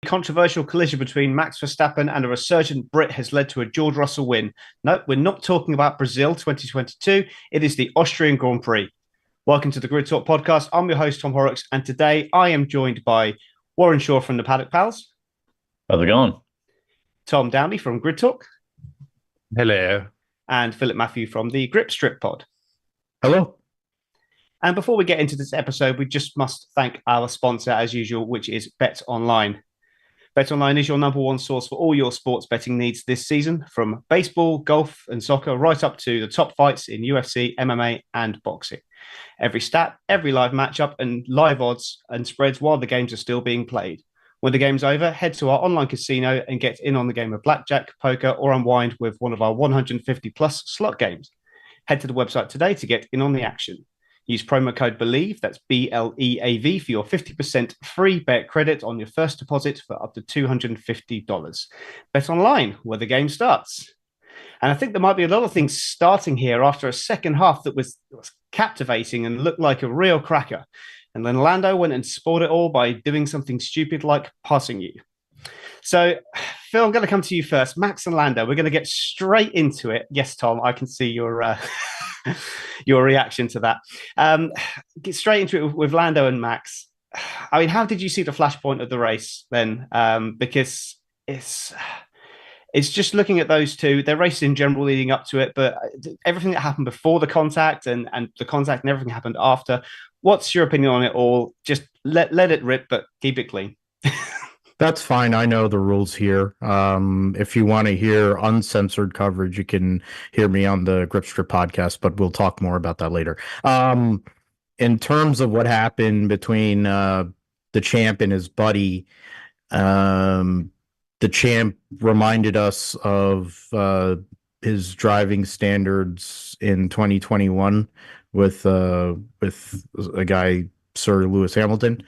controversial collision between Max Verstappen and a resurgent Brit has led to a George Russell win. No, we're not talking about Brazil 2022. It is the Austrian Grand Prix. Welcome to the Grid Talk podcast. I'm your host, Tom Horrox, and today I am joined by Warren Schorr from the Paddock Pals. How's it going? Tom Downey from Grid Talk. Hello. And Philip Mathew from the Grip Strip Pod. Hello. And before we get into this episode, we just must thank our sponsor, as usual, which is Bet Online. Bet Online is your number one source for all your sports betting needs this season, from baseball, golf, and soccer, right up to the top fights in UFC, MMA, and boxing. Every stat, every live matchup, and live odds and spreads while the games are still being played. When the game's over, head to our online casino and get in on the game of blackjack, poker, or unwind with one of our 150 plus slot games. Head to the website today to get in on the action. Use promo code BELIEVE, that's BLEAV, for your 50% free bet credit on your first deposit for up to $250. Bet online, where the game starts. And I think there might be a lot of things starting here after a second half that was captivating and looked like a real cracker. And then Lando went and spoiled it all by doing something stupid like passing you. So, Phil, I'm going to come to you first. Max and Lando, we're going to get straight into it. Yes, Tom, I can see your your reaction to that. Get straight into it with Lando and Max. I mean, how did you see the flashpoint of the race then? Because it's just looking at those two. They're racing in general leading up to it, but everything that happened before the contact and the contact and everything happened after. What's your opinion on it all? Just let it rip, but keep it clean. That's fine. I know the rules here. If you want to hear uncensored coverage, you can hear me on the Grip Strip podcast, but we'll talk more about that later. In terms of what happened between the champ and his buddy, the champ reminded us of his driving standards in 2021 with a guy, Sir Lewis Hamilton.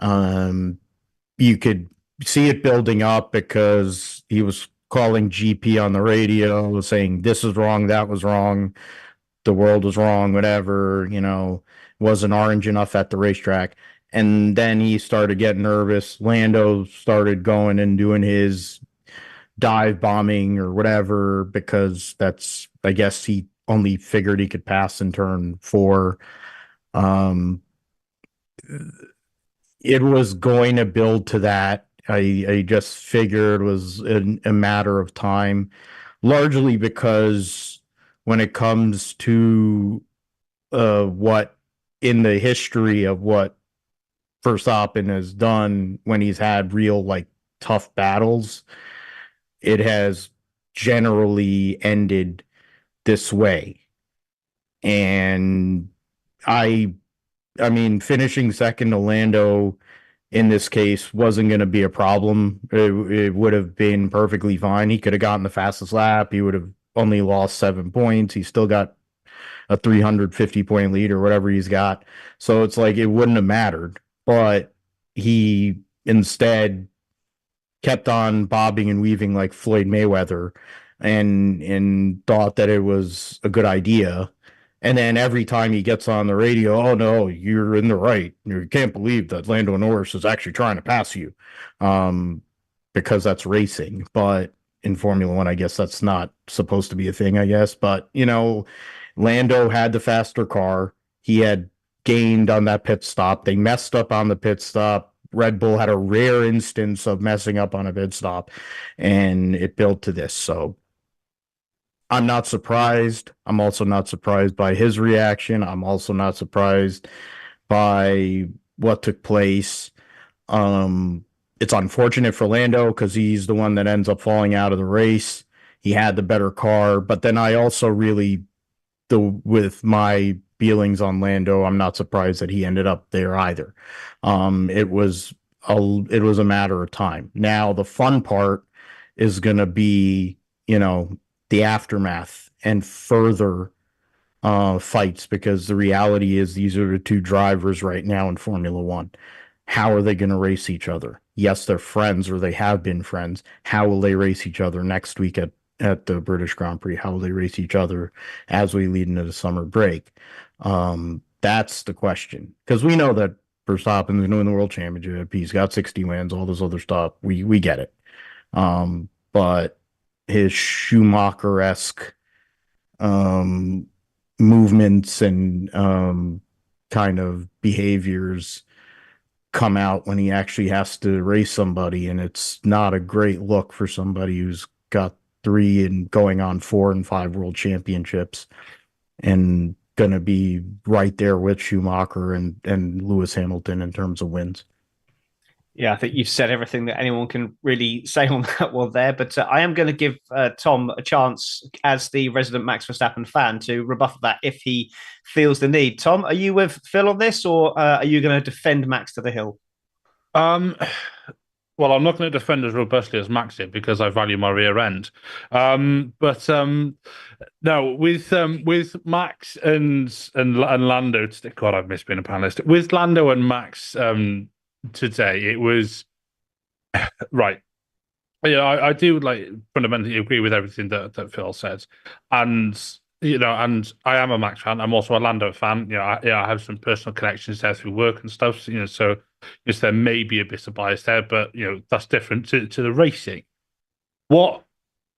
You could see it building up because he was calling GP on the radio, saying this is wrong, that was wrong, the world was wrong, whatever, wasn't orange enough at the racetrack. And then he started getting nervous. Lando started going and doing his dive bombing or whatever, because I guess he only figured he could pass in turn 4. It was going to build to that. I just figured it was a matter of time, largely because when it comes to what in the history of what Verstappen has done when he's had real tough battles, it has generally ended this way. And I mean, finishing second to Lando in this case wasn't going to be a problem. It would have been perfectly fine. He could have gotten the fastest lap. He would have only lost 7 points. He still got a 350-point lead or whatever he's got. So it's like it wouldn't have mattered. But he instead kept on bobbing and weaving like Floyd Mayweather and thought that it was a good idea. And then every time he gets on the radio, oh, no, you're in the right. You can't believe that Lando Norris is actually trying to pass you, because that's racing. But in Formula One, I guess that's not supposed to be a thing, I guess. But, Lando had the faster car. He had gained on that pit stop. They messed up on the pit stop. Red Bull had a rare instance of messing up on a pit stop, and it built to this. So I'm not surprised. I'm also not surprised by his reaction. I'm also not surprised by what took place. It's unfortunate for Lando because he's the one that ends up falling out of the race. He had the better car, but then I also really, with my feelings on Lando, I'm not surprised that he ended up there either. It was a matter of time. Now the fun part is going to be, the aftermath and further fights, because the reality is these are the two drivers right now in Formula One. How are they going to race each other? Yes, they're friends, or they have been friends. How will they race each other next week at the British Grand Prix? How will they race each other as we lead into the summer break? That's the question, because we know that Verstappen's going to win the world championship. He's got 60 wins, all this other stuff. We get it. But his Schumacher-esque movements and kind of behaviors come out when he actually has to race somebody, and it's not a great look for somebody who's got 3 and going on 4 and 5 world championships and going to be right there with Schumacher and Lewis Hamilton in terms of wins. Yeah, I think you've said everything that anyone can really say on that one there. But I am going to give Tom a chance as the resident Max Verstappen fan to rebuff that if he feels the need. Tom, are you with Phil on this, or are you going to defend Max to the hill? Well, I'm not going to defend as robustly as Max did because I value my rear end. No, with Max and Lando, God, I've missed being a panelist. With Lando and Max today, it was right. Yeah, I do fundamentally agree with everything that Phil says, and and I am a Max fan. I'm also a Lando fan. I have some personal connections there through work and stuff. So yes, there may be a bit of bias there, but that's different to the racing. What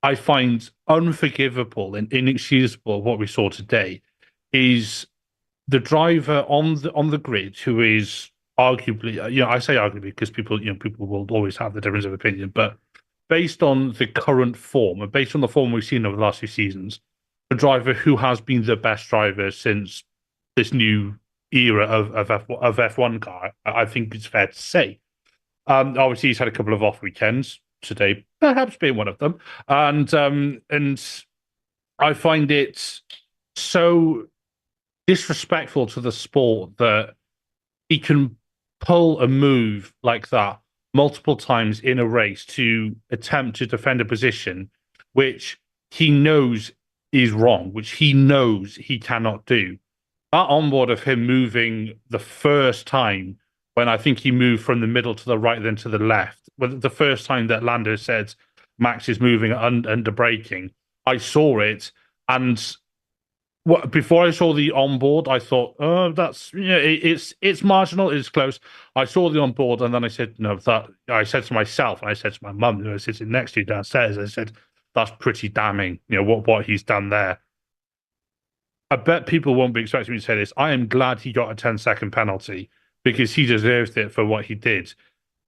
I find unforgivable and inexcusable of what we saw today is the driver on the grid who is arguably, I say arguably because people will always have the difference of opinion, but based on the current form and based on the form we've seen over the last few seasons, a driver who has been the best driver since this new era of F1 car, I think it's fair to say. Obviously, he's had a couple of off weekends, today perhaps being one of them, and I find it so disrespectful to the sport that he can pull a move like that multiple times in a race to attempt to defend a position which he knows is wrong, which he knows he cannot do. That onboard of him moving the first time, when I think he moved from the middle to the right, then to the left, the first time that Lando said Max is moving under braking, I saw it, and before I saw the onboard, I thought, oh, that's it's marginal, it's close. I saw the onboard, and then I said, no, that I said to myself, and I said to my mum, who was sitting next to you downstairs, I said, that's pretty damning, what he's done there. I bet people won't be expecting me to say this. I am glad he got a 10-second penalty because he deserved it for what he did.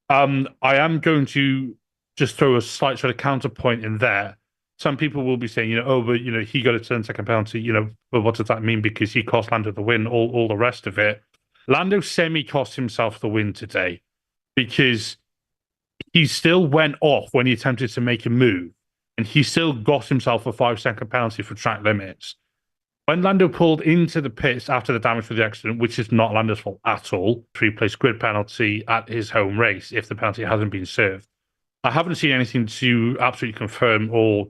I am going to just throw a slight sort of counterpoint in there. Some people will be saying, but he got a 10-second penalty, but what does that mean? Because he cost Lando the win, all the rest of it. Lando cost himself the win today because he still went off when he attempted to make a move, and he still got himself a 5-second penalty for track limits. When Lando pulled into the pits after the damage for the accident, which is not Lando's fault at all, 3-place grid penalty at his home race if the penalty hasn't been served. I haven't seen anything to absolutely confirm or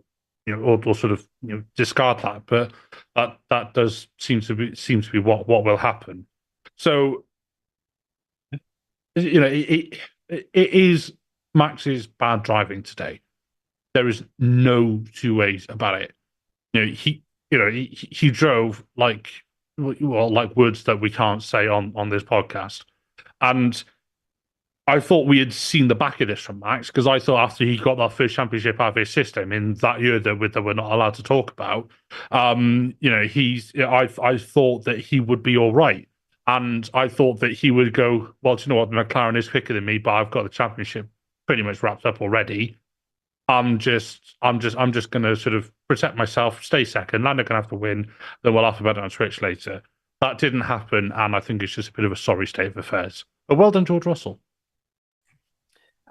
sort of discard that, but that does seem to be what will happen. So it is Max's bad driving today. There is no two ways about it. He drove like words that we can't say on this podcast, and I thought we had seen the back of this from Max, because I thought after he got that first championship out of his system in that year that we're not allowed to talk about, I thought that he would be all right. And I thought that he would go, well, do you know what? McLaren is quicker than me, but I've got the championship pretty much wrapped up already. I'm just going to sort of protect myself, stay second. Lando can have to win, then we'll laugh about it on Twitch later. That didn't happen, and I think it's just a bit of a sorry state of affairs. But well done, George Russell.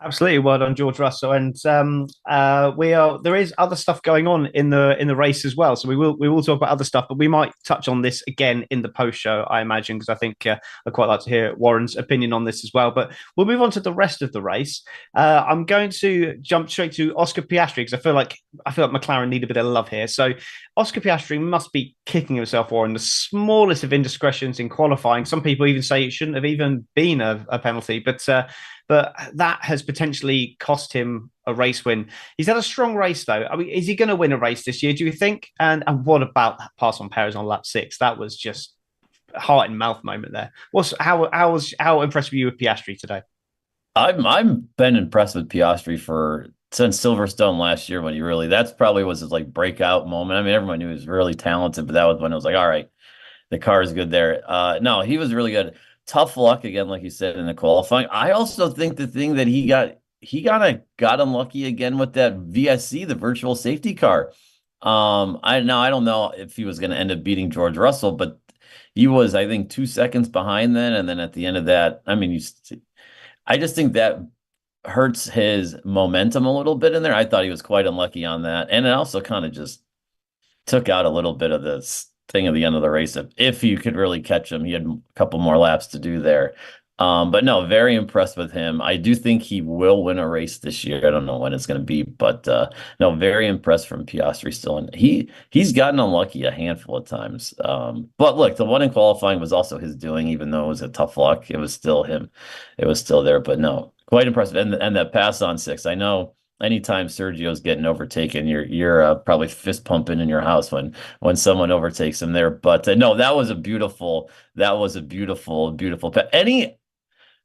Absolutely, well done, George Russell, and there is other stuff going on in the race as well. So we will talk about other stuff, but we might touch on this again in the post show, I imagine, because I think I'd quite like to hear Warren's opinion on this as well. But we'll move on to the rest of the race. I'm going to jump straight to Oscar Piastri because I feel like McLaren need a bit of love here. So Oscar Piastri must be kicking himself, Warren, the smallest of indiscretions in qualifying. Some people even say it shouldn't have even been a penalty, but that has potentially cost him a race win. He's had a strong race, though. I mean, is he going to win a race this year, do you think? And what about that pass on Perez on lap 6? That was just heart in mouth moment there. How impressed were you with Piastri today? I've been impressed with Piastri since Silverstone last year when that's probably was his like breakout moment. I mean, everyone knew he was really talented, but that was when it was like, all right, the car is good there. No, he was really good. Tough luck again, like you said in the qualifying. I also think the thing that he kind of got unlucky again with that VSC, the virtual safety car. I don't know if he was going to end up beating George Russell, but he was, I think, 2 seconds behind then. And then at the end of that, I mean, I just think that hurts his momentum a little bit in there. I thought he was quite unlucky on that. And it also kind of just took out a little bit of this thing at the end of the race. If you could really catch him, he had a couple more laps to do there. But no, very impressed with him. I do think he will win a race this year. I don't know when it's going to be, but no, very impressed from Piastri still. And he's gotten unlucky a handful of times. But look, the one in qualifying was also his doing, even though it was a tough luck. It was still him. It was still there. But no, quite impressive. And that pass on 6. I know anytime Sergio's getting overtaken, you're probably fist pumping in your house when someone overtakes him there. But no, that was a beautiful, beautiful.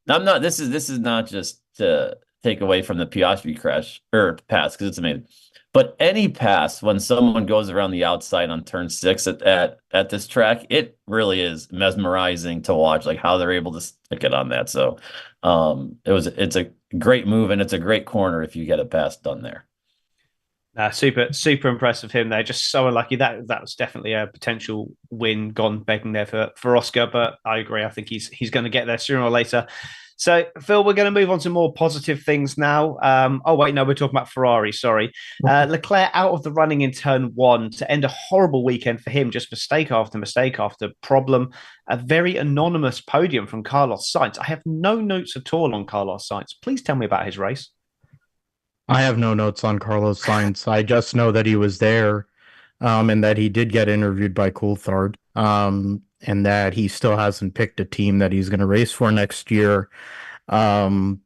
I'm not. This is not just to take away from the Piastri crash or pass because it's amazing. But any pass when someone goes around the outside on turn 6 at this track, it really is mesmerizing to watch, like how they're able to stick it on that. So it's a great move and it's a great corner if you get a pass done there. Super impressive him there. Just so unlucky. That was definitely a potential win gone begging there for Oscar. But I agree. I think he's going to get there sooner or later. So, Phil, we're going to move on to more positive things now. We're talking about Ferrari. Sorry. Leclerc out of the running in turn 1 to end a horrible weekend for him, just mistake after problem. A very anonymous podium from Carlos Sainz. I have no notes at all on Carlos Sainz. Please tell me about his race. I have no notes on Carlos Sainz. I just know that he was there, and that he did get interviewed by Coulthard, and that he still hasn't picked a team that he's going to race for next year. But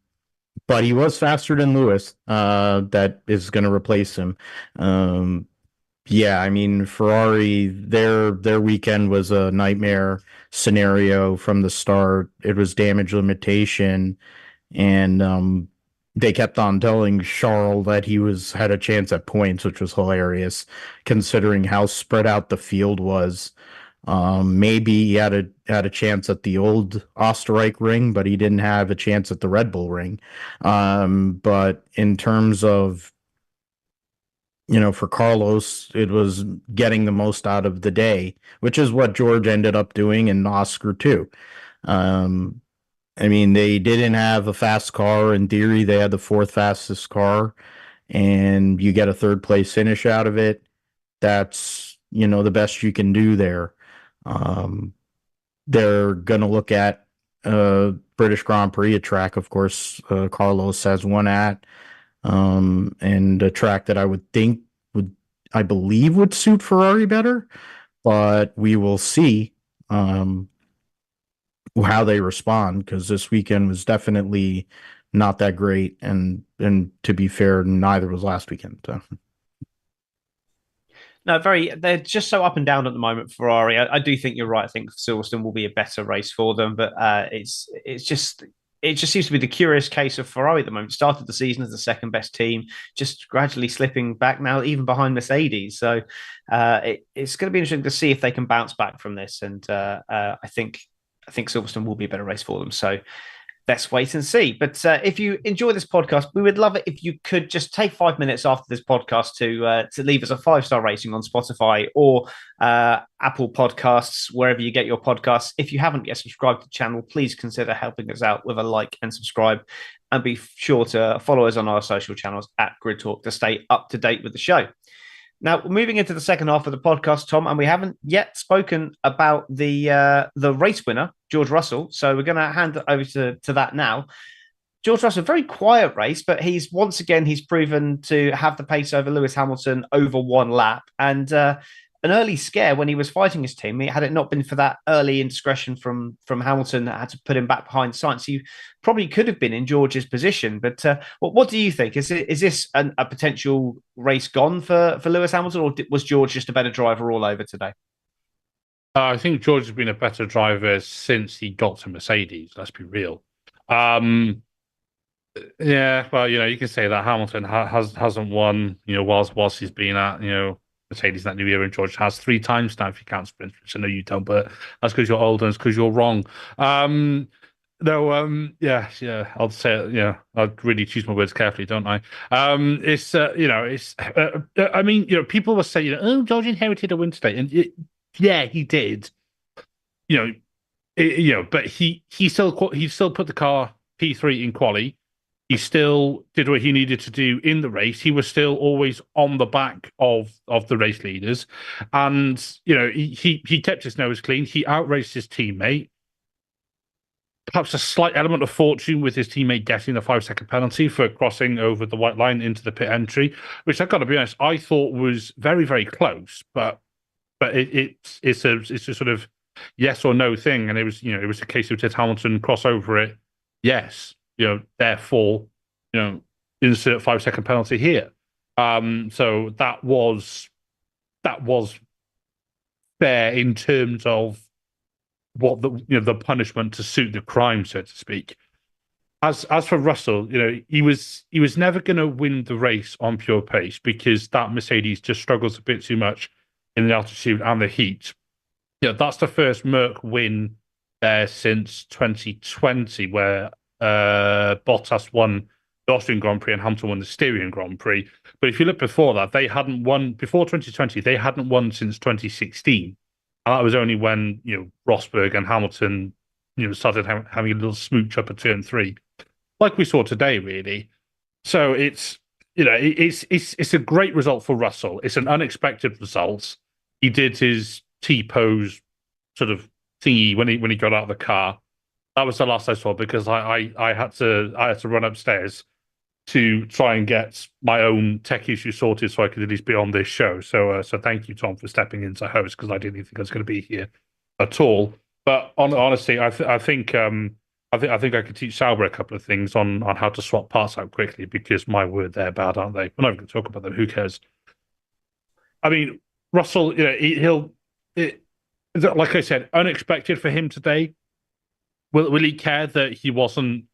he was faster than Lewis, that is going to replace him. I mean, Ferrari, their weekend was a nightmare scenario from the start. It was damage limitation, and they kept on telling Charles that he had a chance at points, which was hilarious considering how spread out the field was. Maybe he had a chance at the old Österreich ring, but he didn't have a chance at the Red Bull ring. But in terms of, for Carlos, it was getting the most out of the day, which is what George ended up doing and Oscar too. I mean, they didn't have a fast car. In theory, they had the 4th fastest car, and you get a 3rd place finish out of it. That's, the best you can do there. They're going to look at British Grand Prix, a track, of course, Carlos has won at, and a track that I believe would suit Ferrari better, but we will see how they respond, because this weekend was definitely not that great, and to be fair, neither was last weekend. So. No, they're just so up and down at the moment, Ferrari. I do think you're right. I think Silverstone will be a better race for them, but it just seems to be the curious case of Ferrari at the moment. Started the season as the 2nd best team, just gradually slipping back now, even behind Mercedes. So it's going to be interesting to see if they can bounce back from this. And I think Silverstone will be a better race for them. So let's wait and see. But if you enjoy this podcast, we would love it if you could just take 5 minutes after this podcast to leave us a 5-star rating on Spotify or Apple Podcasts, wherever you get your podcasts. If you haven't yet subscribed to the channel, please consider helping us out with a like and subscribe. And be sure to follow us on our social channels at Grid Talk to stay up to date with the show. Now, we're moving into the second half of the podcast, Tom, and we haven't yet spoken about the race winner, George Russell. So we're going to hand it over to that now. George Russell, very quiet race, but he's proven to have the pace over Lewis Hamilton over 1 lap. And an early scare when he was fighting his team. Had it not been for that early indiscretion from Hamilton that had to put him back behind Sainz, he probably could have been in George's position. But what do you think? Is this a potential race gone for Lewis Hamilton, or was George just a better driver all over today? I think George has been a better driver since he got to Mercedes. Let's be real. Yeah, well, you can say that Hamilton hasn't won, whilst he's been at, Mercedes that new year, and George has 3 times now if you count sprints, which I know you don't, but that's because you're old and it's because you're wrong. No, yeah, I'll say it, I'd really choose my words carefully, don't I? I mean, people will say, oh, George inherited a win today, and yeah, he did. But he still put the car P3 in quali. He still did what he needed to do in the race. He was still always on the back of the race leaders, and he kept his nose clean. He outraced his teammate. Perhaps a slight element of fortune with his teammate getting the 5-second penalty for crossing over the white line into the pit entry, which I've got to be honest, I thought was very, very close, but it's a sort of yes or no thing, and it was a case of did Hamilton cross over it? Yes. Therefore, insert 5-second penalty here. So that was fair in terms of what the punishment to suit the crime, so to speak. As for Russell, he was never going to win the race on pure pace because that Mercedes just struggles a bit too much in the altitude and the heat. That's the first Merc win there since 2020, where Bottas won the Austrian Grand Prix and Hamilton won the Styrian Grand Prix. But if you look before that, they hadn't won before 2020. They hadn't won since 2016, and that was only when Rosberg and Hamilton started having a little smooch up at turn 3, like we saw today, really. So it's a great result for Russell. It's an unexpected result. He did his T-pose sort of thingy when he got out of the car. That was the last I saw because I had to run upstairs to try and get my own tech issue sorted so I could at least be on this show. So thank you, Tom, for stepping in to host because I didn't even think I was going to be here at all. But honestly, I think I could teach Sauber a couple of things on how to swap parts out quickly because my word, they're bad, aren't they? We're not even going to talk about them. Who cares? I mean, Russell, like I said, unexpected for him today. Will he care that he wasn't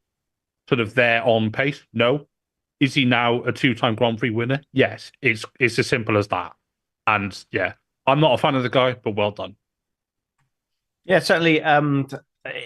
sort of there on pace? No. Is he now a 2-time Grand Prix winner? Yes. It's as simple as that. And yeah, I'm not a fan of the guy, but well done. Yeah, certainly.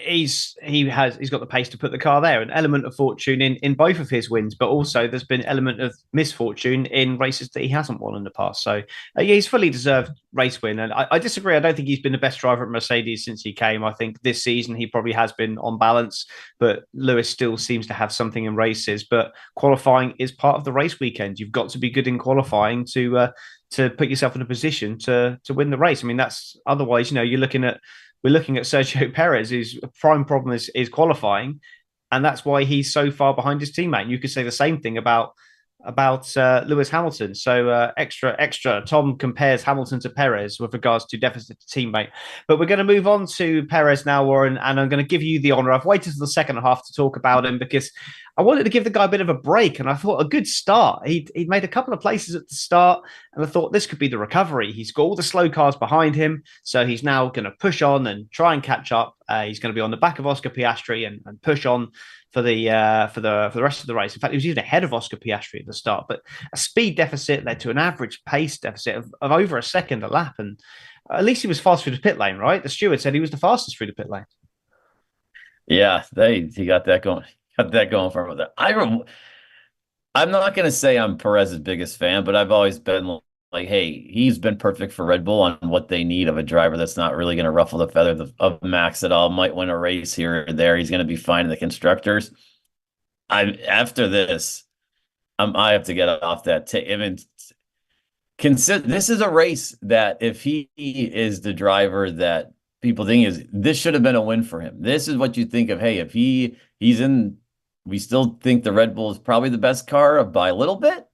He's got the pace to put the car there. An element of fortune in both of his wins, but also there's been an element of misfortune in races that he hasn't won in the past. So yeah, he's fully deserved race win. And I disagree. I don't think he's been the best driver at Mercedes since he came. I think this season he probably has been on balance, but Lewis still seems to have something in races. But qualifying is part of the race weekend. You've got to be good in qualifying to put yourself in a position to win the race. I mean, that's otherwise, we're looking at Sergio Perez, whose prime problem is qualifying, and that's why he's so far behind his teammate. And you could say the same thing about Lewis Hamilton. So extra. Tom compares Hamilton to Perez with regards to deficit to teammate. But we're going to move on to Perez now, Warren, and I'm going to give you the honour. I've waited till the second half to talk about him because I wanted to give the guy a bit of a break, and I thought a good start. He'd made a couple of places at the start, and I thought this could be the recovery. He's got all the slow cars behind him, so he's now going to push on and try and catch up. He's going to be on the back of Oscar Piastri and push on for the rest of the race. In fact, he was even ahead of Oscar Piastri at the start, but a speed deficit led to an average pace deficit of over a second a lap, and at least he was fast through the pit lane, right? The steward said he was the fastest through the pit lane. Yeah, he got that going. From that. I'm not going to say I'm Perez's biggest fan, but I've always been like, hey, he's been perfect for Red Bull on what they need of a driver that's not really going to ruffle the feathers of Max at all. Might win a race here or there. He's going to be fine in the constructors. After this, I have to get off that. I mean, this is a race that if he is the driver that people think this should have been a win for him. This is what you think of. Hey, if he's in. We still think the Red Bull is probably the best car by a little bit.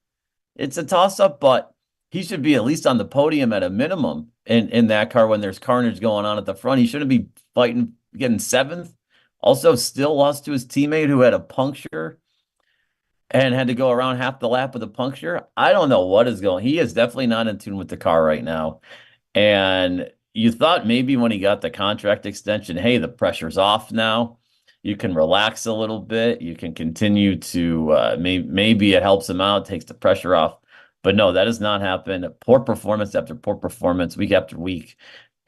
It's a toss-up, but he should be at least on the podium at a minimum in that car when there's carnage going on at the front. He shouldn't be fighting, getting 7th. Also, still lost to his teammate who had a puncture and had to go around half the lap with a puncture. I don't know what is going on. He is definitely not in tune with the car right now. And, you thought maybe when he got the contract extension, hey, the pressure's off now. You can relax a little bit. You can continue to maybe it helps him out, takes the pressure off. But no, that has not happened. Poor performance after poor performance, week after week.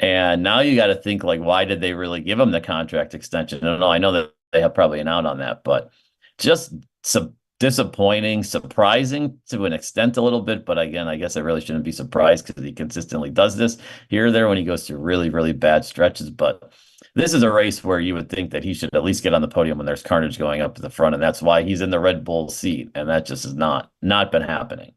And now you got to think, like, why did they really give him the contract extension? I don't know. I know that they have probably an out on that, but just some disappointing, surprising to an extent a little bit. But again, I guess I really shouldn't be surprised because he consistently does this here or there when he goes through really, really bad stretches. But this is a race where you would think that he should at least get on the podium when there's carnage going up to the front. And that's why he's in the Red Bull seat. And that just has not been happening.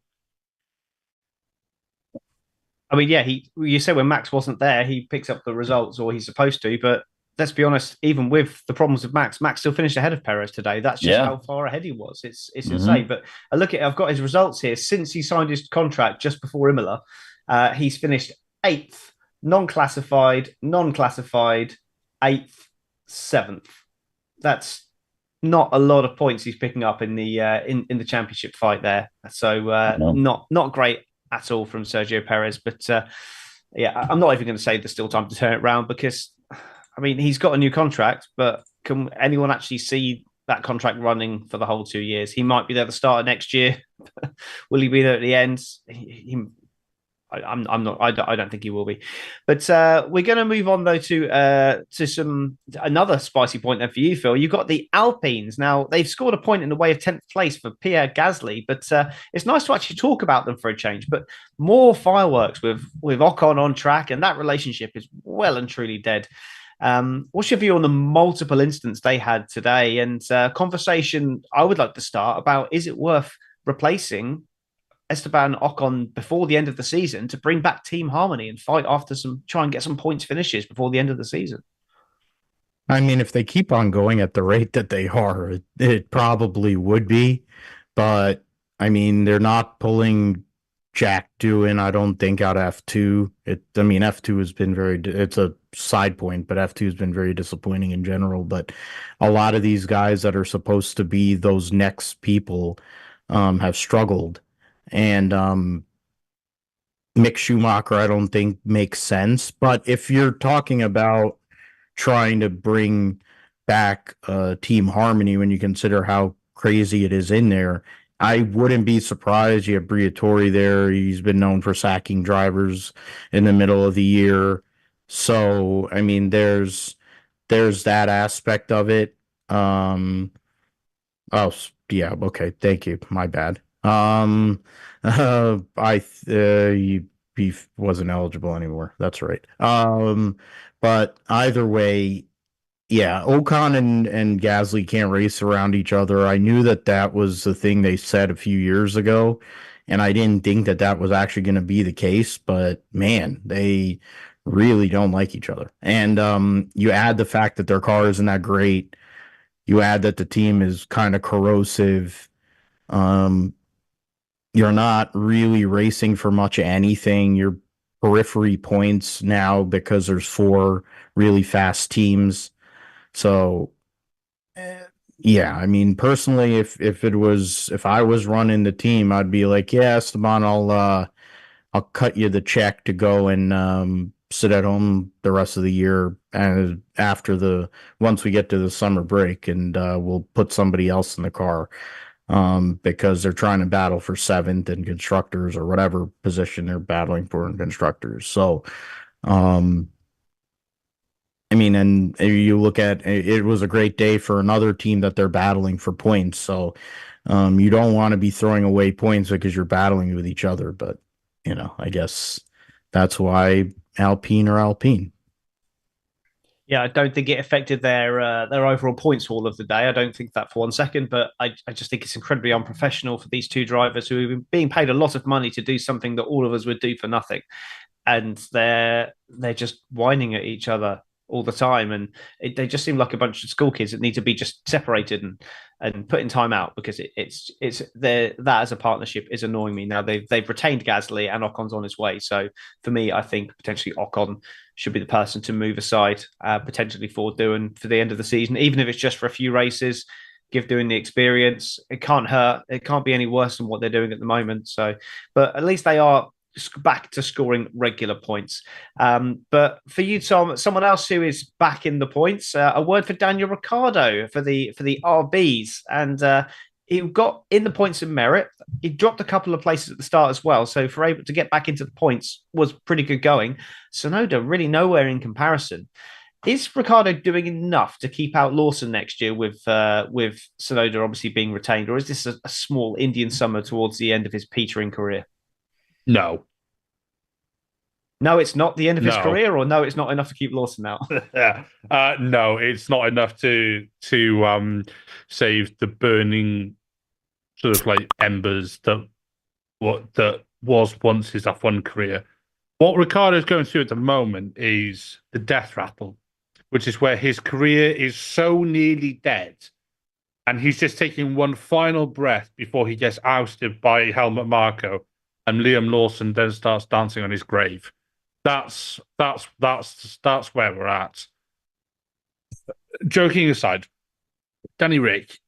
I mean, yeah, you say when Max wasn't there, he picks up the results, or he's supposed to. But let's be honest, even with the problems with Max still finished ahead of Perez today. That's just how far ahead he was. It's insane. But I look at I've got his results here. Since he signed his contract just before Imola, he's finished 8th, non-classified, 8th, 7th. That's not a lot of points he's picking up in the in the championship fight there. So not great at all from Sergio Perez. But yeah, I'm not even going to say there's still time to turn it around because, I mean, he's got a new contract, but can anyone actually see that contract running for the whole 2 years? He might be there at the start of next year. Will he be there at the end? I don't think he will be. But we're going to move on though to another spicy point there for you, Phil. You've got the Alpines. Now they've scored a point in the way of 10th place for Pierre Gasly, but it's nice to actually talk about them for a change. But more fireworks with Ocon on track, and that relationship is well and truly dead. What's your view on the multiple incidents they had today? And conversation I would like to start about, is it worth replacing Esteban Ocon before the end of the season to bring back team harmony and fight after try and get some points finishes before the end of the season? I mean, if they keep on going at the rate that they are, it probably would be. But I mean, they're not pulling Jack Doohan, I don't think, out of F2. F2 has been it's a side point, but F2 has been very disappointing in general. But a lot of these guys that are supposed to be those next people have struggled. And Mick Schumacher, I don't think makes sense. But if you're talking about trying to bring back team harmony when you consider how crazy it is in there, I wouldn't be surprised. You have Briatore there. He's been known for sacking drivers in the middle of the year. So, I mean, there's that aspect of it. Oh, yeah. Okay. Thank you. My bad. He wasn't eligible anymore. That's right. But either way, yeah, Ocon and Gasly can't race around each other. I knew that was the thing they said a few years ago, and I didn't think that was actually going to be the case. But man, they really don't like each other. And you add the fact that their car isn't that great. You add that the team is kind of corrosive. You're not really racing for much of anything. You're periphery points now because there's 4 really fast teams. So, yeah, I mean, personally, if I was running the team, I'd be like, yeah, Esteban, I'll cut you the check to go and sit at home the rest of the year, and once we get to the summer break, and we'll put somebody else in the car. Because they're trying to battle for 7th in constructors or whatever position they're battling for in constructors. So, I mean, and you look at it was a great day for another team that they're battling for points. So, you don't want to be throwing away points because you're battling with each other. But, I guess that's why Alpine are Alpine. Yeah, I don't think it affected their overall points haul of the day. I don't think that for 1 second, but I just think it's incredibly unprofessional for these 2 drivers who have been being paid a lot of money to do something that all of us would do for nothing, and they're just whining at each other all the time, and they just seem like a bunch of school kids that need to be just separated and put in time out, because that as a partnership is annoying me. Now they've retained Gasly and Ocon's on his way, so for me, I think potentially Ocon should be the person to move aside, potentially for Doohan for the end of the season, even if it's just for a few races. Give Doohan the experience. It can't hurt. It can't be any worse than what they're doing at the moment. So, but at least they are back to scoring regular points. But for you, Tom, someone else who is back in the points, a word for Daniel Ricciardo for the RBs, and he got in the points of merit. He dropped a couple of places at the start as well, so for able to get back into the points was pretty good going. Tsunoda really nowhere in comparison. Is Ricciardo doing enough to keep out Lawson next year with Tsunoda obviously being retained, or is this a small Indian summer towards the end of his petering career? No. No, it's not the end of his career, or no, it's not enough to keep Lawson out. No, it's not enough to save the burning sort of like embers that was once his F1 career. What Ricciardo's going through at the moment is the death rattle, which is where his career is so nearly dead, and he's just taking one final breath before he gets ousted by Helmut Marko, and Liam Lawson then starts dancing on his grave. That's where we're at. Joking aside, Danny Rick,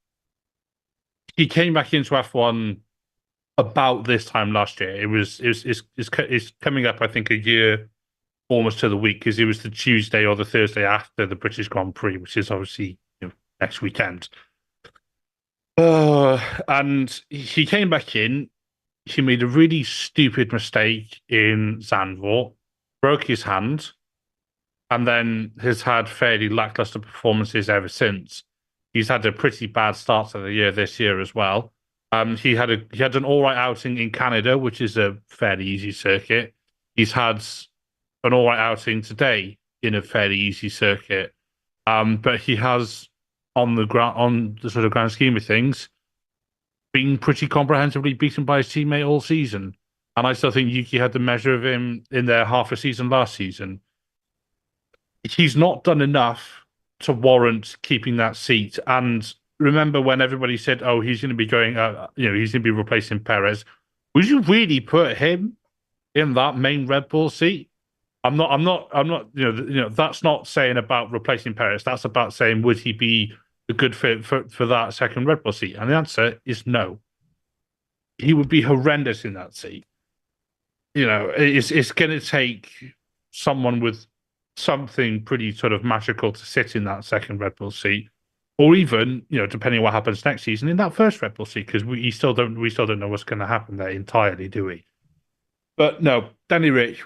he came back into F1 about this time last year. It's coming up, I think, a year almost to the week, because it was the Tuesday or the Thursday after the British Grand Prix, which is obviously next weekend. And he came back in. He made a really stupid mistake in Zandvoort, broke his hand, and then has had fairly lackluster performances ever since. He's had a pretty bad start to the year this year as well. He had an all right outing in Canada, which is a fairly easy circuit. He's had an all right outing today in a fairly easy circuit. But he has, on the sort of grand scheme of things, been pretty comprehensively beaten by his teammate all season. And I still think Yuki had the measure of him in their half a season last season. He's not done enough to warrant keeping that seat. And remember when everybody said, "Oh, he's going to be going, he's going to be replacing Perez." Would you really put him in that main Red Bull seat? I'm not. That's not saying about replacing Perez. That's about saying, would he be a good fit for that second Red Bull seat? And the answer is no. He would be horrendous in that seat. It's going to take someone with something pretty sort of magical to sit in that second Red Bull seat, or even, depending on what happens next season, in that first Red Bull seat, because we still don't know what's going to happen there entirely, do we? But no, Danny Rick,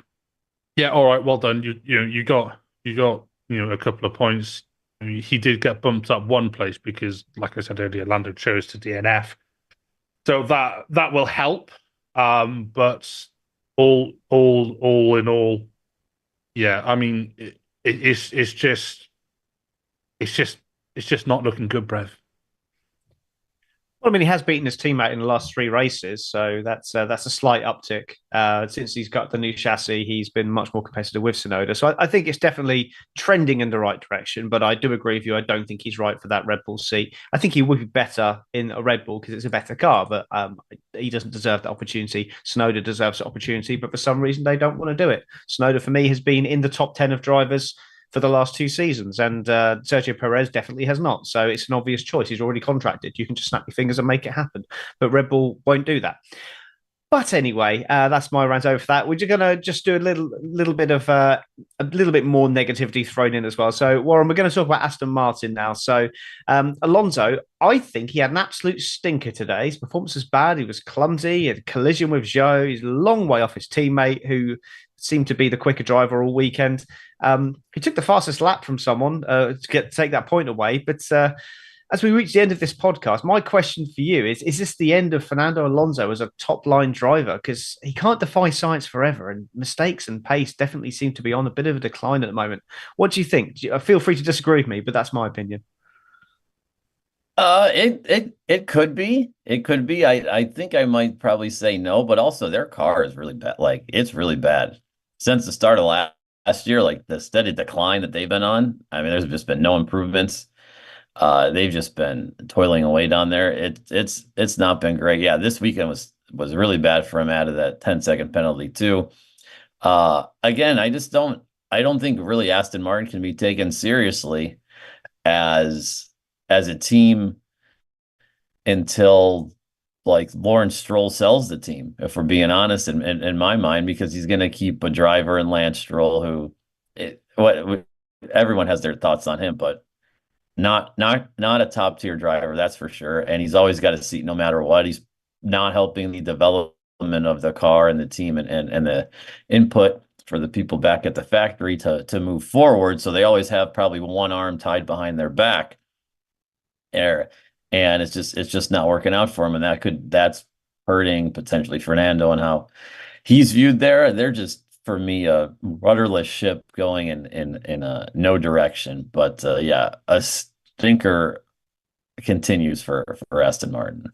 yeah, all right, well done. You got a couple of points. I mean, he did get bumped up one place because, like I said earlier, Lando chose to DNF, so that will help. But all in all, yeah, I mean, it's just not looking good, Brev. Well, I mean, he has beaten his teammate in the last 3 races, so that's a slight uptick. Since he's got the new chassis, he's been much more competitive with Tsunoda. So I think it's definitely trending in the right direction. But I do agree with you. I don't think he's right for that Red Bull seat. I think he would be better in a Red Bull because it's a better car, but he doesn't deserve the opportunity. Tsunoda deserves the opportunity, but for some reason they don't want to do it. Tsunoda, for me, has been in the top 10 of drivers for the last 2 seasons, and Sergio Perez definitely has not. So it's an obvious choice. He's already contracted. You can just snap your fingers and make it happen. But Red Bull won't do that. But anyway, that's my rant over for that. We're just going to just do a little bit more negativity thrown in as well. So Warren, we're going to talk about Aston Martin now. So Alonso, I think he had an absolute stinker today. His performance was bad. He was clumsy. He had a collision with Zhou. He's a long way off his teammate, who seemed to be the quicker driver all weekend. He took the fastest lap from someone to take that point away. But as we reach the end of this podcast, my question for you is this the end of Fernando Alonso as a top-line driver? Because he can't defy science forever, and mistakes and pace definitely seem to be on a bit of a decline at the moment. What do you think? Feel free to disagree with me, but that's my opinion. It could be. It could be. I think I might probably say no, but also their car is really bad. Like, it's really bad. Since the start of last year, like the steady decline that they've been on, I mean, there's just been no improvements. They've just been toiling away down there. It's not been great. Yeah, this weekend was really bad for him out of that 10-second penalty too. Again, I don't think really Aston Martin can be taken seriously as a team until like Warren Stroll sells the team, if we're being honest, in my mind, because he's going to keep a driver in Lance Stroll who everyone has their thoughts on him, but not a top tier driver, that's for sure. And he's always got a seat no matter what. He's not helping the development of the car and the team and the input for the people back at the factory to move forward. So they always have probably one arm tied behind their back. And it's just not working out for him. And that's hurting potentially Fernando and how he's viewed there. They're just, for me, a rudderless ship going in no direction. But yeah, a stinker continues for Aston Martin.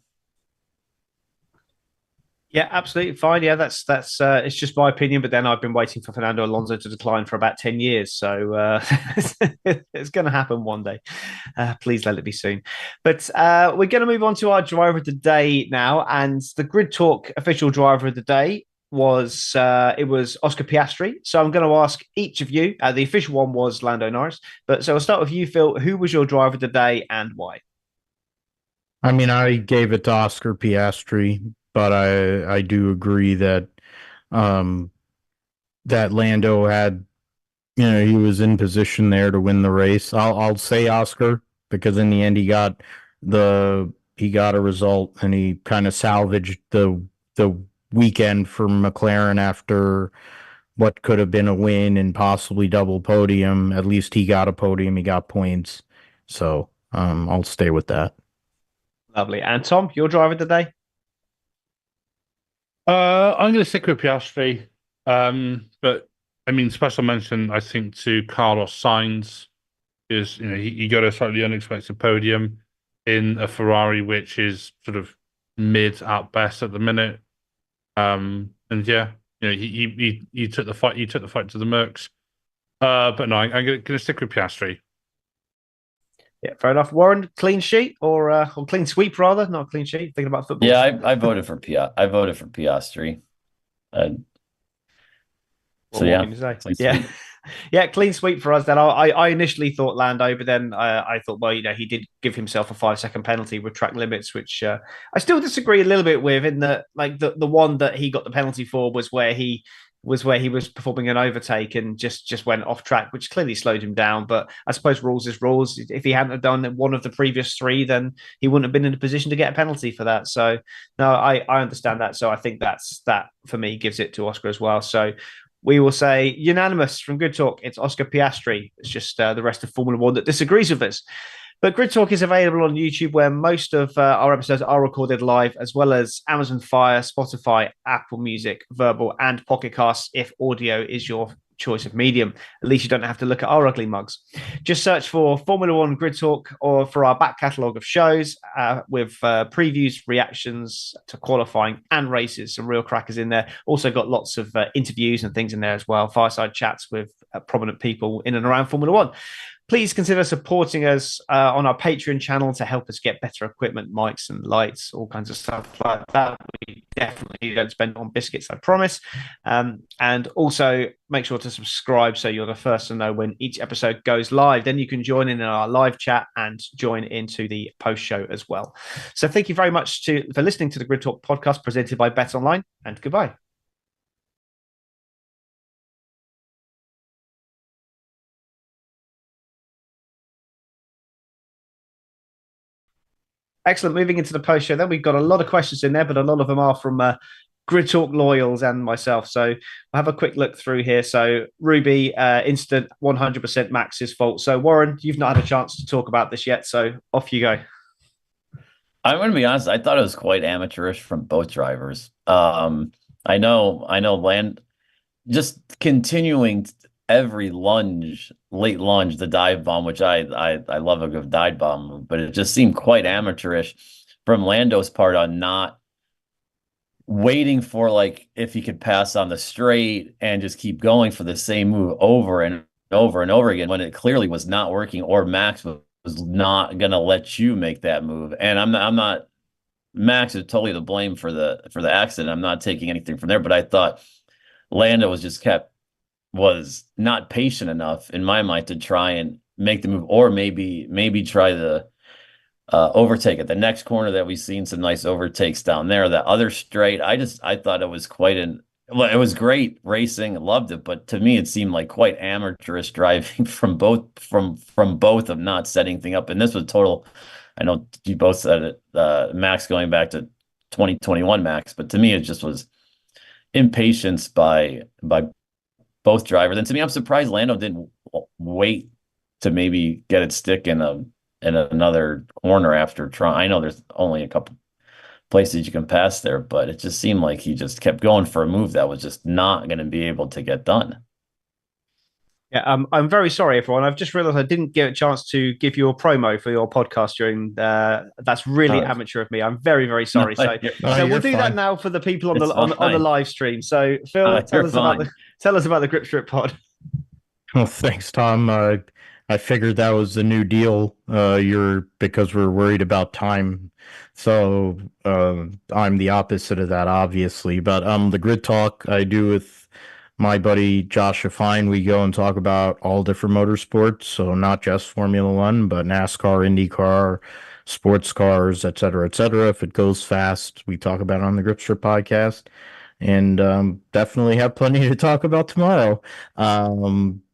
Yeah, absolutely fine. Yeah, that's it's just my opinion. But then I've been waiting for Fernando Alonso to decline for about 10 years, so it's going to happen one day. Please let it be soon. But we're going to move on to our driver of the day now, and the Grid Talk official driver of the day was Oscar Piastri. So I'm going to ask each of you. The official one was Lando Norris, but so I'll start with you, Phil. Who was your driver of the day and why? I mean, I gave it to Oscar Piastri, but I do agree that that Lando had, he was in position there to win the race. I'll say Oscar because in the end he got a result and he kind of salvaged the weekend for McLaren after what could have been a win and possibly double podium. At least he got a podium, he got points. So I'll stay with that. Lovely. And Tom, your driver of the day? I'm going to stick with Piastri, but I mean, special mention I think to Carlos Sainz is he got a slightly unexpected podium in a Ferrari which is sort of mid at best at the minute, and yeah, he took the fight to the Mercs, but no, I'm going to stick with Piastri. Yeah, fair enough. Warren, clean sheet or clean sweep rather, not clean sheet. Thinking about football. Yeah, I voted for Piastri. So yeah, yeah, clean sweep for us. Then I initially thought Lando, but then I thought, well, he did give himself a 5-second penalty with track limits, which I still disagree a little bit with. In that, like the one that he got the penalty for was where he was performing an overtake and just went off track, which clearly slowed him down. But I suppose rules is rules. If he hadn't have done one of the previous three, then he wouldn't have been in a position to get a penalty for that. So no, I understand that. So I think that for me gives it to Oscar as well. So we will say unanimous from Good Talk. It's Oscar Piastri. It's just the rest of Formula One that disagrees with us. But Grid Talk is available on YouTube, where most of our episodes are recorded live, as well as Amazon Fire, Spotify, Apple Music, Verbal, and Pocket Casts if audio is your choice of medium. At least you don't have to look at our ugly mugs. Just search for Formula One Grid Talk or for our back catalogue of shows with previews, reactions to qualifying and races. Some real crackers in there. Also got lots of interviews and things in there as well. Fireside chats with prominent people in and around Formula One. Please consider supporting us on our Patreon channel to help us get better equipment, mics and lights, all kinds of stuff like that. We definitely don't spend on biscuits, I promise. And also make sure to subscribe so you're the first to know when each episode goes live. Then you can join in our live chat and join into the post show as well. So thank you very much for listening to the Grid Talk podcast presented by Bet Online, and goodbye. Excellent. Moving into the post show, then we've got a lot of questions in there, but a lot of them are from Grid Talk loyals and myself. So we'll have a quick look through here. So Ruby, instant 100% Max's fault. So Warren, you've not had a chance to talk about this yet, so off you go. I'm going to be honest. I thought it was quite amateurish from both drivers. I know, just continuing every late lunge, the dive bomb, which I love a good dive bomb, but it just seemed quite amateurish from Lando's part on not waiting for, like, if he could pass on the straight and just keep going for the same move over and over and over again when it clearly was not working, or Max was not going to let you make that move. And I'm not Max is totally to blame for the accident. I'm not taking anything from there, but I thought Lando was not patient enough in my mind to try and make the move, or maybe try the overtake at the next corner that we've seen some nice overtakes down there. That other straight, I thought it was well, it was great racing. I loved it, but to me, it seemed like quite amateurish driving from both of not setting thing up. And this was total. I know you both said it, Max going back to 2021 Max, but to me, it just was impatience by both drivers. And to me, I'm surprised Lando didn't wait to maybe get it stick in another corner after trying. I know there's only a couple places you can pass there, but it just seemed like he just kept going for a move that was just not going to be able to get done. Yeah, I'm very sorry, everyone. I've just realised I didn't get a chance to give you a promo for your podcast during. That's really amateur of me. I'm very, very sorry. So we'll do that now for the people on the live stream. So Phil, tell us about the Grip Strip Pod. Well, thanks, Tom. I figured that was the new deal. Because we're worried about time. So I'm the opposite of that, obviously. But the Grid Talk I do with my buddy Josh Fine, we go and talk about all different motorsports. So not just Formula One, but NASCAR, IndyCar, sports cars, et cetera, et cetera. If it goes fast, we talk about it on the Grip Strip podcast. And definitely have plenty to talk about tomorrow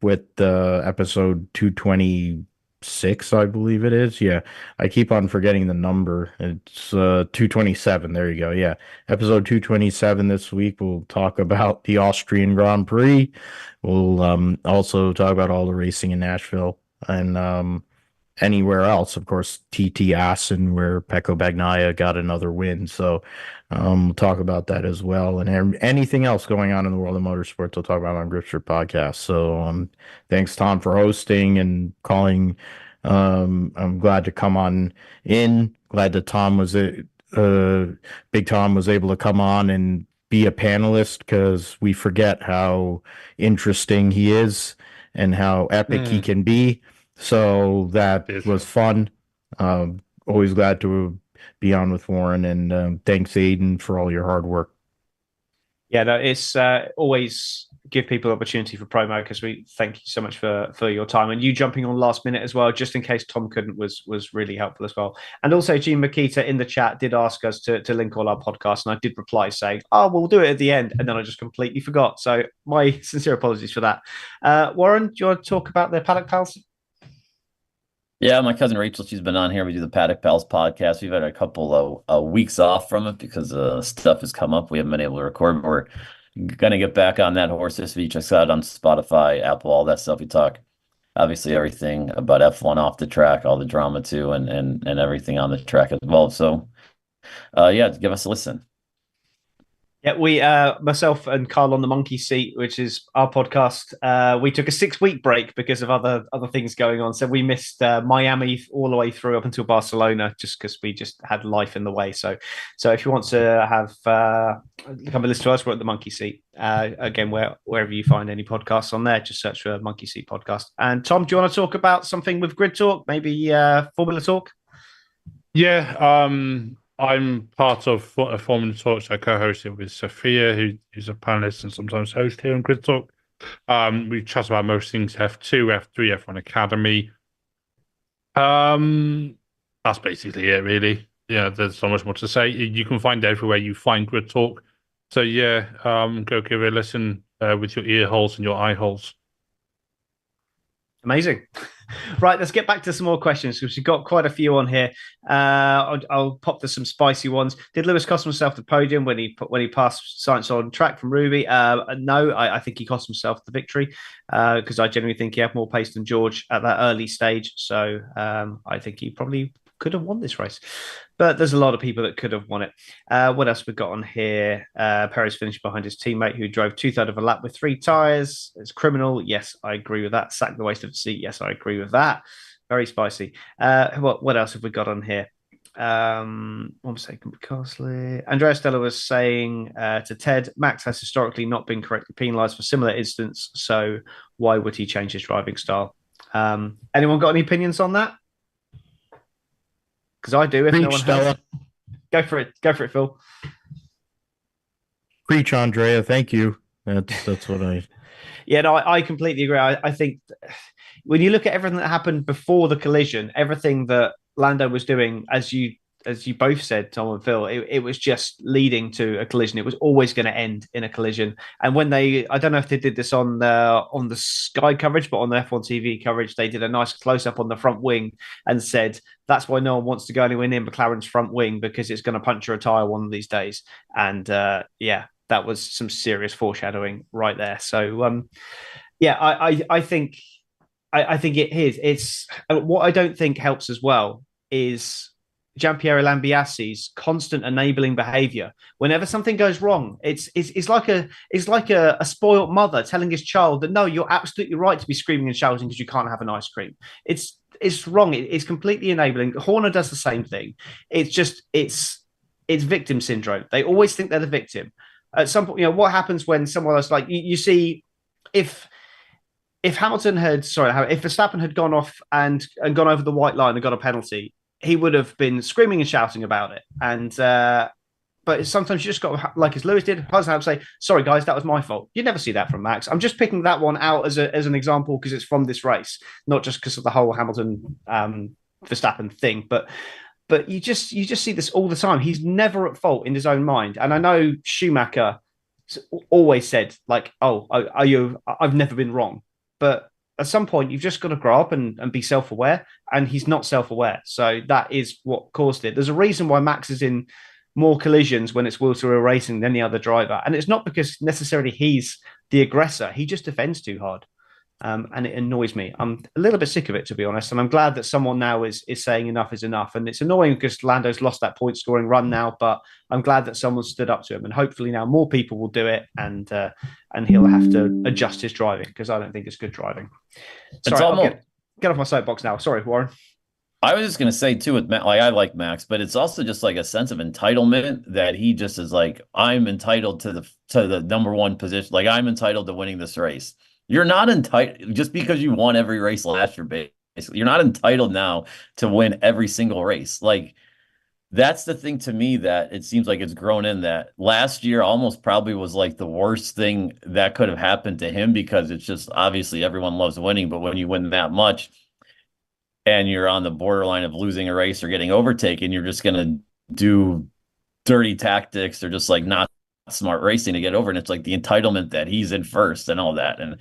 with episode 226, I believe it is. Yeah, I keep on forgetting the number. It's 227. There you go. Yeah, episode 227 this week. We'll talk about the Austrian Grand Prix. We'll also talk about all the racing in Nashville and anywhere else. Of course, TT Assen, where Pecco Bagnaia got another win. So we'll talk about that as well. And anything else going on in the world of motorsports, we'll talk about on Grip Strip Podcast. So thanks, Tom, for hosting and calling. I'm glad to come on in. Glad that Big Tom was able to come on and be a panelist, because we forget how interesting he is and how epic he can be. So that was fun. Always glad to be on with Warren, and thanks, Aiden, for all your hard work. Yeah, no, it's always give people opportunity for promo, because we thank you so much for your time, and you jumping on last minute as well, just in case Tom couldn't, was really helpful as well. And also, Gene Makita in the chat did ask us to link all our podcasts, and I did reply saying, "Oh, we'll do it at the end," and then I just completely forgot. So my sincere apologies for that. Warren, do you want to talk about the Paddock Pals? Yeah, my cousin Rachel, she's been on here. We do the Paddock Pals podcast. We've had a couple of weeks off from it because stuff has come up. We haven't been able to record, but we're going to get back on that horse this week. Check us out on Spotify, Apple, all that stuff. We talk, obviously, everything about F1 off the track, all the drama too, and everything on the track as well. So, yeah, give us a listen. Yeah, we, myself and Carl on the Monkey Seat, which is our podcast, we took a 6-week break because of other things going on. So we missed Miami all the way through up until Barcelona, just because we just had life in the way. So if you want to have come and listen to us, we're at the Monkey Seat. Again, wherever you find any podcasts on there, just search for Monkey Seat Podcast. And Tom, do you want to talk about something with Grid Talk, maybe Formula Talk? Yeah, I'm part of Formula Talks. I co-host it with Sophia, who's a panelist and sometimes host here on Grid Talk. We chat about most things F2, F3, F1 Academy. That's basically it, really. Yeah, there's so much more to say. You can find it everywhere you find Grid Talk. So yeah, go give it a listen with your ear holes and your eye holes. Amazing. Right, let's get back to some more questions, because we've got quite a few on here. I'll pop to some spicy ones. Did Lewis cost himself the podium when he passed Sainz on track from Ruby? No, I think he cost himself the victory, because I genuinely think he had more pace than George at that early stage. So I think he probably could have won this race, but there's a lot of people that could have won it. What else we got on here? Perez finished behind his teammate who drove 2/3 of a lap with 3 tyres. It's criminal. Yes, I agree with that. Sack the waste of the seat. Yes, I agree with that. Very spicy. What else have we got on here? 1 second, Carsley. Andrea Stella was saying to Ted, Max has historically not been correctly penalised for similar incidents, so why would he change his driving style? Anyone got any opinions on that? Because I do. If Preach, no one Stella. has, go for it, Phil. Preach, Andrea. Thank you. That's what I. Yeah, no, I completely agree. I think when you look at everything that happened before the collision, everything that Lando was doing, as you both said, Tom and Phil, it was just leading to a collision. It was always going to end in a collision. And when I don't know if they did this on the Sky coverage, but on the F1 TV coverage, they did a nice close up on the front wing and said that's why no one wants to go anywhere near McLaren's front wing because it's going to puncture a tire one of these days. And yeah, that was some serious foreshadowing right there. So yeah, I think it is. It's what I don't think helps as well is Giampiero Lambiassi's constant enabling behavior. Whenever something goes wrong, it's like a spoiled mother telling his child that no, you're absolutely right to be screaming and shouting because you can't have an ice cream. It's wrong. It's completely enabling. Horner does the same thing. It's victim syndrome. They always think they're the victim. At some point, what happens when someone else, like you see, if Verstappen had gone off and gone over the white line and got a penalty, he would have been screaming and shouting about it. And but sometimes you just got to, like as Lewis did, say, sorry guys, that was my fault. You never see that from Max. I'm just picking that one out as an example because it's from this race, not just because of the whole Hamilton Verstappen thing. But you just see this all the time. He's never at fault in his own mind. And I know Schumacher always said like, "Oh, I've never been wrong." But at some point, you've just got to grow up and be self-aware. And he's not self-aware. So that is what caused it. There's a reason why Max is in more collisions when it's wheel-to-wheel racing than any other driver. And it's not because necessarily he's the aggressor. He just defends too hard. And it annoys me. I'm a little bit sick of it, to be honest. And I'm glad that someone now is saying enough is enough. And it's annoying because Lando's lost that point scoring run now, but I'm glad that someone stood up to him. And hopefully now more people will do it and he'll have to adjust his driving because I don't think it's good driving. Sorry, I'll get off my soapbox now. Sorry, Warren. I was just going to say too with Max, like I like Max, but it's also just like a sense of entitlement that he just is like, I'm entitled to the number one position. Like I'm entitled to winning this race. You're not entitled just because you won every race last year, basically. You're not entitled now to win every single race. Like that's the thing to me that it seems like it's grown in that last year almost probably was like the worst thing that could have happened to him because it's just obviously everyone loves winning, but when you win that much and you're on the borderline of losing a race or getting overtaken, you're just going to do dirty tactics or just like not smart racing to get over. And it's like the entitlement that he's in first and all that. And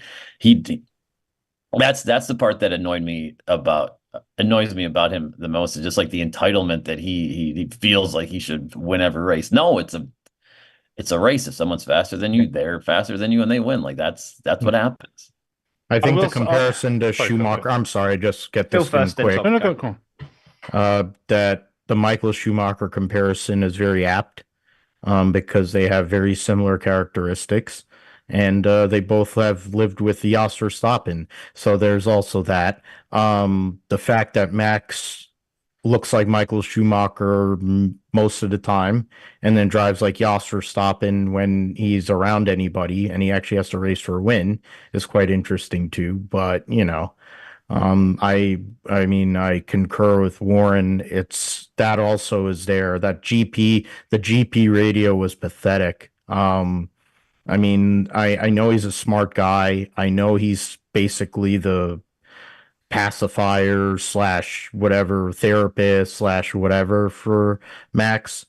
that's the part that annoys me about him the most is just like the entitlement that he feels like he should win every race. No, it's a race. If someone's faster than you, they're faster than you and they win. Like that's what happens. I think the comparison to Schumacher, I'm sorry, just get this in quick. That the Michael Schumacher comparison is very apt. Because they have very similar characteristics, and they both have lived with the Jos Verstappen. So there's also that. The fact that Max looks like Michael Schumacher most of the time, and then drives like Jos Verstappen when he's around anybody, and he actually has to race for a win, is quite interesting too. But I mean, I concur with Warren. It's that also is there. The GP radio was pathetic. I mean, I know he's a smart guy. I know he's basically the pacifier / whatever therapist / whatever for Max.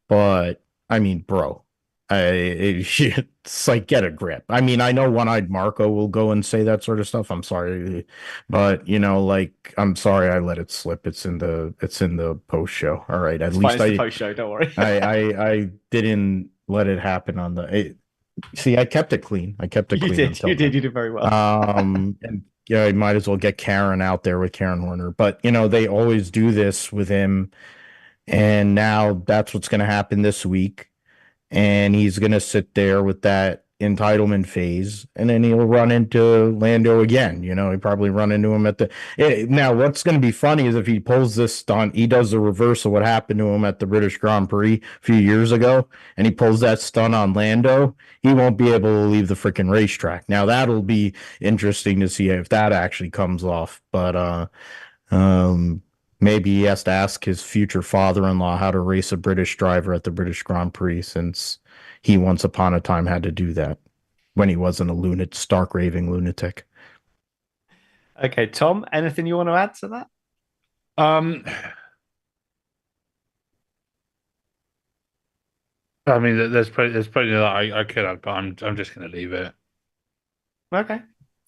But I mean, bro, it's like, get a grip. I mean, I know One-Eyed Marco will go and say that sort of stuff. I'm sorry, but like, I'm sorry I let it slip. It's in the post show. All right, at least the post show. Don't worry. I didn't let it happen on the. See, I kept it clean. You did very well. And yeah, I might as well get Karen out there with Karen Horner. But they always do this with him, and now that's what's going to happen this week. And he's going to sit there with that entitlement phase, and then he'll run into Lando again. He'll probably run into him at now what's going to be funny is if he pulls this stunt, he does the reverse of what happened to him at the British Grand Prix a few years ago, and he pulls that stunt on Lando, he won't be able to leave the freaking racetrack. Now that'll be interesting to see if that actually comes off. But maybe he has to ask his future father-in-law how to race a British driver at the British Grand Prix, since he once upon a time had to do that when he wasn't a stark raving lunatic. Okay, Tom, anything you want to add to that? I mean, there's plenty that I could add, but I'm just going to leave it. Okay.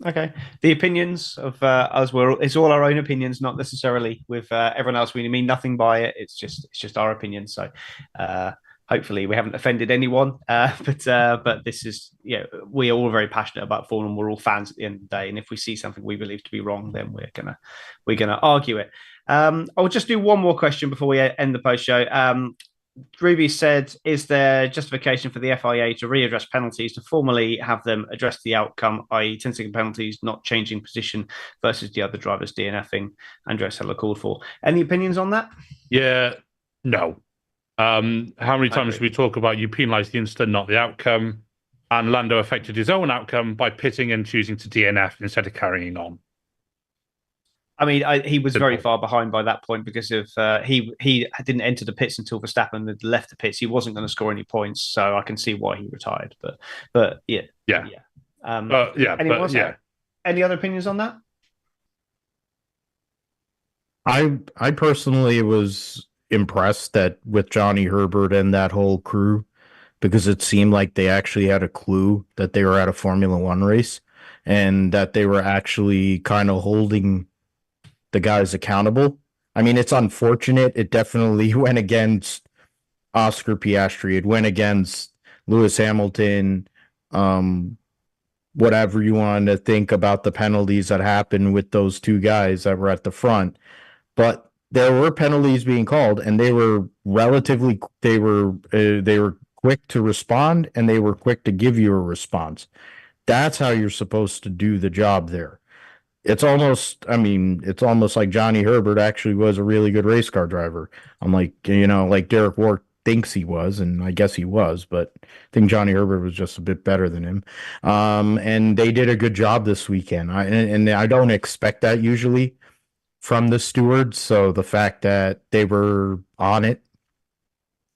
Okay. The opinions of us were it's all our own opinions, not necessarily with everyone else. We mean nothing by it. It's just our opinion. So hopefully we haven't offended anyone. But this is we are all very passionate about Formula. We're all fans at the end of the day. And if we see something we believe to be wrong, then we're gonna argue it. I'll just do one more question before we end the post show. Ruby said, is there justification for the FIA to readdress penalties to formally have them address the outcome, i.e. 10-second penalties, not changing position versus the other drivers DNFing? Andres Heller called for. Any opinions on that? Yeah, no. How many times do we talk about you penalise the incident, not the outcome? And Lando affected his own outcome by pitting and choosing to DNF instead of carrying on. I mean, he was very far behind by that point because of he didn't enter the pits until Verstappen had left the pits. He wasn't going to score any points, so I can see why he retired. But yeah. Any other opinions on that? I personally was impressed with Johnny Herbert and that whole crew, because it seemed like they actually had a clue that they were at a Formula One race and that they were actually kind of holding the guys accountable. I mean, it's unfortunate. It definitely went against Oscar Piastri. It went against Lewis Hamilton. Whatever you want to think about the penalties that happened with those two guys that were at the front. But there were penalties being called, and they were quick to respond, and they were quick to give you a response. That's how you're supposed to do the job there. It's almost like Johnny Herbert actually was a really good race car driver. I'm like Derek Ward thinks he was, and I guess he was, but I think Johnny Herbert was just a bit better than him. And they did a good job this weekend. I don't expect that usually from the stewards. So the fact that they were on it,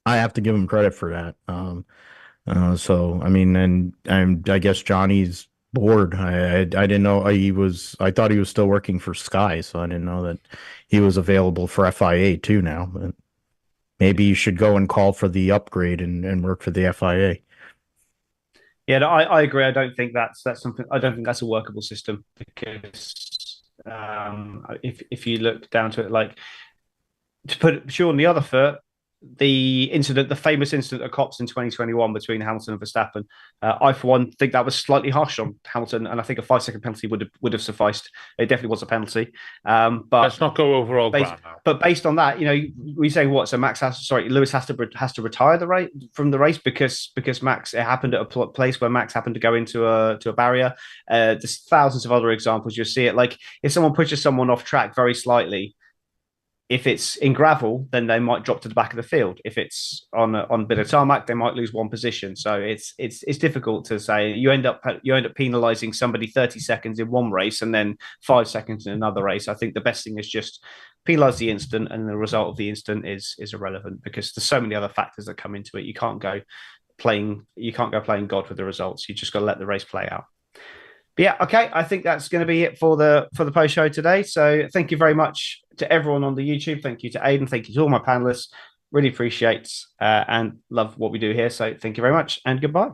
I have to give them credit for that. So I mean, and I guess Johnny's bored. I didn't know I thought he was still working for Sky, so I didn't know that he was available for FIA too now. But maybe you should go and call for the upgrade and work for the FIA. Yeah, no, I agree. I don't think that's something. I don't think that's a workable system, because if you look down to it, like, to put sure on the other foot, the famous incident at Cops in 2021 between Hamilton and Verstappen, I for one think that was slightly harsh on Hamilton, and I think a 5-second penalty would have sufficed. It definitely was a penalty. But let's not go overall. But based on that, we say what? So Lewis has to retire from the race because Max, it happened at a place where Max happened to go into a barrier. There's thousands of other examples. You'll see it, like if someone pushes someone off track very slightly. If it's in gravel, then they might drop to the back of the field. If it's on a bit of tarmac, they might lose one position. So it's difficult to say. You end up penalising somebody 30 seconds in one race and then 5 seconds in another race. I think the best thing is just penalise the instant, and the result of the instant is irrelevant, because there's so many other factors that come into it. You can't go playing God with the results. You just got to let the race play out. But yeah, okay. I think that's going to be it for the post show today. So thank you very much to everyone on the YouTube. Thank you to Aidan. Thank you to all my panelists. Really appreciate and love what we do here. So thank you very much, and goodbye.